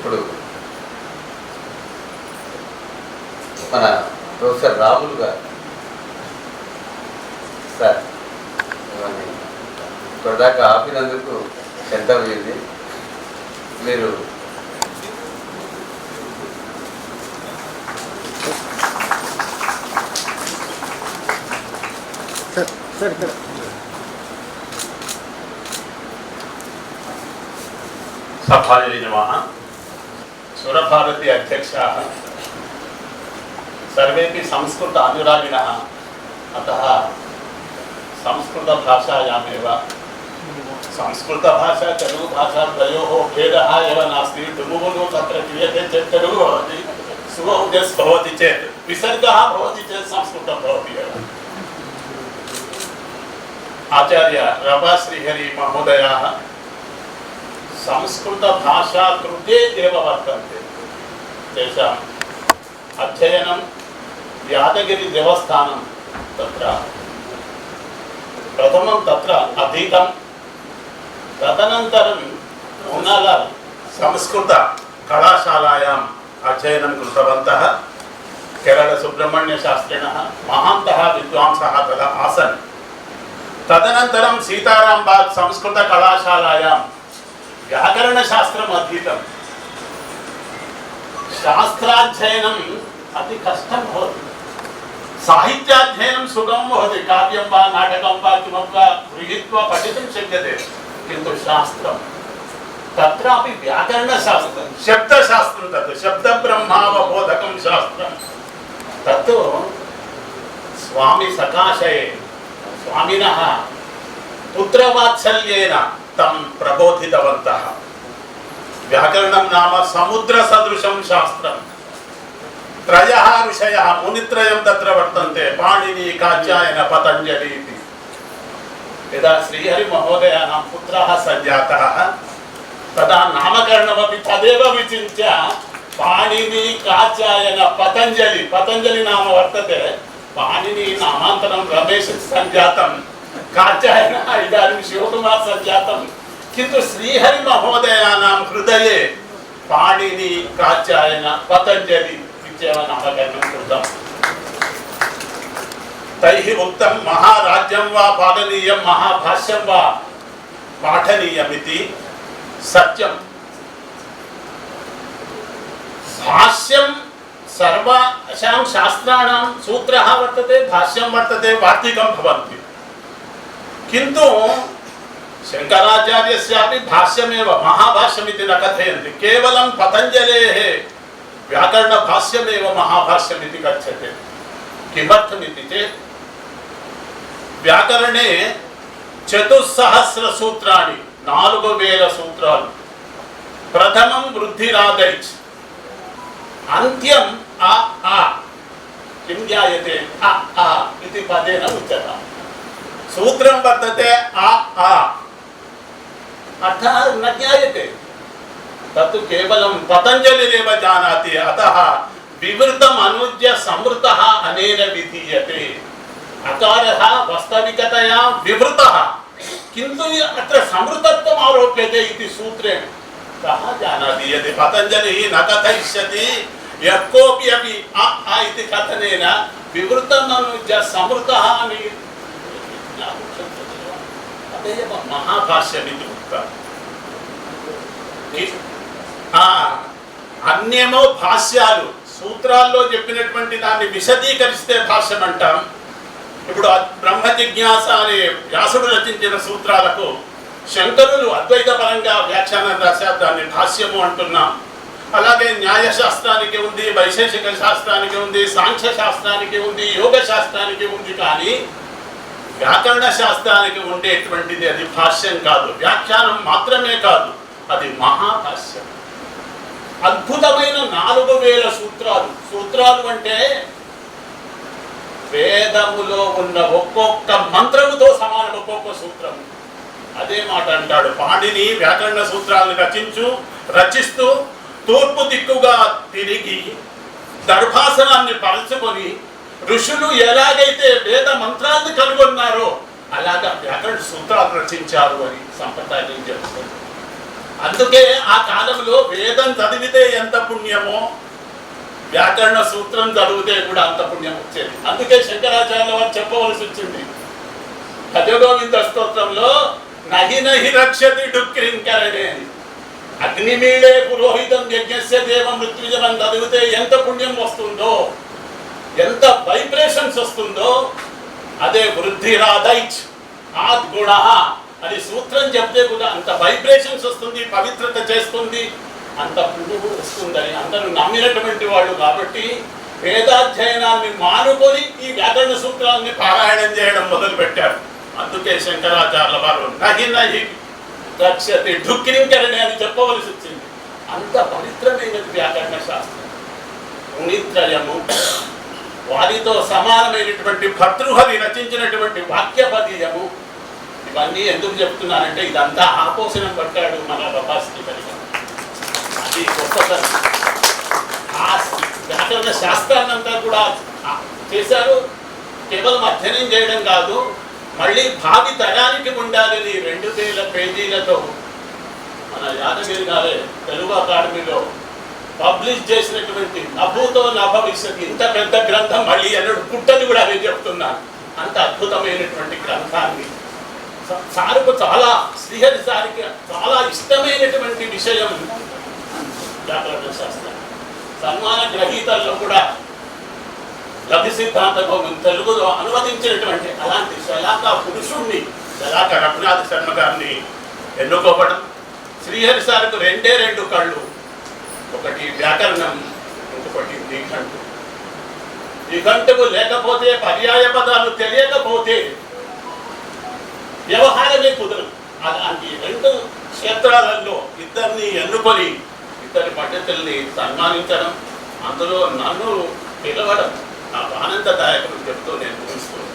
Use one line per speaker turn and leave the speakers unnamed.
ఇప్పుడు మన ప్రొఫెసర్ రాహుల్ గారు సార్ ఇవన్నీ ఇప్పటిదాకా ఆపినందుకు ఎంత అయింది. మీరు
सभायै नमः। सुरभारती अध्यक्षाः सर्वेपि संस्कृत अनुरागिणः, अतः संस्कृतभाषायामेव संस्कृतभाषा तेलुगुभाषा द्वयोः भेदः एव नास्ति। डुमुगुनु तत्र क्रियते चेत् तेलुगु भवति, सुवौजस् भवति चेत् विसर्गः भवति चेत् संस्कृतं भवति एव। आचार्य रवा श्रीहरि महोदयाः संस्कृतभाषा कृते एव वर्तन्ते। तेषाम् अध्ययनं यादगिरिदेवस्थानं तत्र प्रथमं तत्र अधीतं, तदनन्तरं पुनः संस्कृतकलाशालायाम् अध्ययनं कृतवन्तः। केरळसुब्रह्मण्यशास्त्रिणः महान्तः विद्वांसः तदा आसन्। तदनन्तरं सीतारामबाग् संस्कृतकलाशालायां व्याकरणशास्त्रम् अधीतं। शास्त्राध्ययनम् अति कष्टं भवति, साहित्याध्ययनं सुगमं भवति। काव्यं वा नाटकं वा किमपि वा गृहीत्वा पठितुं शक्यते, किन्तु शास्त्रं तत्रापि व्याकरणशास्त्रं शब्दशास्त्रं, तत् शब्दब्रह्मावबोधकं शास्त्रं, तत् स्वामी सकाशये स्वामिनः पुत्रवात्सल्येन तं प्रबोधितवन्तः। व्याकरणं नाम समुद्रसदृशं शास्त्रं। त्रयः ऋषयः मुनित्रयं तत्र वर्तन्ते, पाणिनि, कात्यायन, पतञ्जलि इति। यदा श्रीहरिमहोदयानां पुत्रः सञ्जातः तदा नामकरणमपि तदेव विचिन्त्य पाणिनि, कात्यायन, पतञ्जलि, पतञ्जलि नाम वर्तते। पाणिनि नामान्तरं रमेश सञ्जातं, कात्यायन इदानीं शिवकुमार सञ्जातं, किन्तु श्रीहरिमहोदयानां हृदये पाणिनि, कात्यायन, पतञ्जलि इत्येव नामकरणं कृतं। तैः उक्तं महाराज्यं वा पालनीयं, महाभाष्यं वा पाठनीयमिति। सत्यं भाष्यं सर्वासां शास्त्राणां सूत्रः वर्तते, भाष्यं वर्तते, वार्तिकं भवन्ति, किन्तु शङ्कराचार्यस्यापि भाष्यमेव महाभाष्यमिति न कथयन्ति। केवलं पतञ्जलेः व्याकरणभाष्यमेव महाभाष्यमिति कथ्यते। किमर्थमिति चेत् व्याकरणे 4000 सूत्राणि, 4000 सूत्राणि। प्रथमं वृद्धिरादैच्, अन्त्यम् अ आ, किं ज्ञायते अ आ इति पदेन उच्यते। सूत्रं वर्तते अ आ, अर्थः न ज्ञायते, तत्तु केवलं पतञ्जलिरेव जानाति। अतः विवृतम् अनुज्य संवृतः अनेन विधीयते। अकारः वास्तविकतया विवृतः, किन्तु अत्र संवृतत्वम् आरोप्यते इति सूत्रेण। कः जानाति, यदि पतञ्जलिः न कथयिष्यति, यः कोऽपि अपि अ आ इति कथनेन विवृतम् अनुज्य संवृतः अतएव महाभाष्यमिति उक्तम्। అన్యేమో భాష్యాలు, సూత్రాల్లో చెప్పినటువంటి దాన్ని విశదీకరిస్తే భాష్యం అంటాం. ఇప్పుడు బ్రహ్మ జిజ్ఞాస అనే వ్యాసుడు రచించిన సూత్రాలకు శంకరులు అద్వైత పరంగా వ్యాఖ్యానం రాశారు, దాన్ని భాష్యము అంటున్నాం. అలాగే న్యాయశాస్త్రానికి ఉంది, వైశేషిక శాస్త్రానికి ఉంది, సాంఖ్య శాస్త్రానికి ఉంది, యోగ శాస్త్రానికి ఉంది. కానీ వ్యాకరణ శాస్త్రానికి ఉండేటువంటిది అది భాష్యం కాదు, వ్యాఖ్యానం మాత్రమే కాదు, అది మహాభాష్యం. అద్భుతమైన 4000 సూత్రాలు. సూత్రాలు అంటే వేదములో ఉన్న ఒక్కొక్క మంత్రముతో సమానం ఒక్కొక్క సూత్రం. అదే మాట అంటాడు పాణిని. వ్యాకరణ సూత్రాలను రచిస్తూ తూర్పు దిక్కుగా తిరిగి దర్భాసనాన్ని పరచుకొని ఋషులు ఎలాగైతే వేద మంత్రాన్ని కనుగొన్నారో అలాగా వ్యాకరణ సూత్రాలు రచించారు అని సంప్రదాయం చెప్తుంది. అందుకే ఆ కాలంలో వేదం చదివితే ఎంత పుణ్యమో వ్యాకరణ సూత్రం చదివితే కూడా అంత పుణ్యం వచ్చేది. అందుకే శంకరాచార్య వారు చెప్పవలసి వచ్చింది భజగోవింద స్తోత్రంలో నహి నహి రక్షతి డుక్రింకరణే అని. అగ్నిమీడే పురోహితం యజ్ఞస్య దేవ మృత్యుజనం చదివితే ఎంత పుణ్యం వస్తుందో, ఎంత వైబ్రేషన్స్ వస్తుందో, అదే వృద్ధిరాదైచ్ ఆద్ గుణ అని సూత్రం చెప్తే కూడా అంత వైబ్రేషన్స్ వస్తుంది, పవిత్రత చేస్తుంది, అంత పుణ్యం వస్తుందని అందరూ నమ్మినటువంటి వాళ్ళు. కాబట్టి వేదాధ్యయనాన్ని మానుకొని ఈ వ్యాకరణ సూత్రాన్ని పారాయణం చేయడం మొదలు పెట్టారు. అందుకే శంకరాచార్యుల వారు నహి నహి రక్షతి ఢుక్కింకరణి అని చెప్పవలసి వచ్చింది. అంత పవిత్రమైనది వ్యాకరణ శాస్త్రం. మునిత్రయము, వారితో సమానమైనటువంటి భర్తృహరి రచించినటువంటి వాక్యపదీయము, ఇవన్నీ ఎందుకు చెప్తున్నానంటే ఇదంతా ఆపోషణం పట్టాడు మన రపాస్కి కలిగి. అది గొప్పతనం. ఆ వ్యాకరణ శాస్త్రాన్నంతా కూడా చేశారు. కేవలం అధ్యయనం చేయడం కాదు, మళ్ళీ భావి తరానికి ఉండాలని 2000 పేజీలతో మన యాదగిరి గారే తెలుగు అకాడమీలో పబ్లిష్ చేసినటువంటి నభూతో నభవిష్యత్ ఇంత పెద్ద గ్రంథం మళ్ళీ ఎన్నడూ పుట్టని కూడా నేను చెప్తున్నాను. అంత అద్భుతమైనటువంటి గ్రంథాన్ని సారుకు చాలా, శ్రీహరి సారికి చాలా ఇష్టమైనటువంటి విషయం వ్యాకరణ శాస్త్రం. సన్మాన గ్రహీతల్లో కూడా లఘు సిద్ధాంత కౌముది తెలుగులో అనువదించినటువంటి అలాంటి శలాక పురుషుణ్ణి, శలాక రఘునాథ శర్మ గారిని ఎన్నుకోవడం. శ్రీహరి సార్కు 2 కళ్ళు, ఒకటి వ్యాకరణం, ఇంకొకటి నిఘంటు. నిఘంటువు లేకపోతే, పర్యాయ పదాలు తెలియకపోతే వ్యవహారమే కుదరదు. అలాంటి 2 క్షేత్రాలలో ఇద్దరిని ఎన్నుకొని ఇద్దరి పండితుల్ని సన్మానించడం, అందులో నన్ను పిలవడం నాకు ఆనందదాయకం చెప్తూ నేను ముగిస్తున్నాను.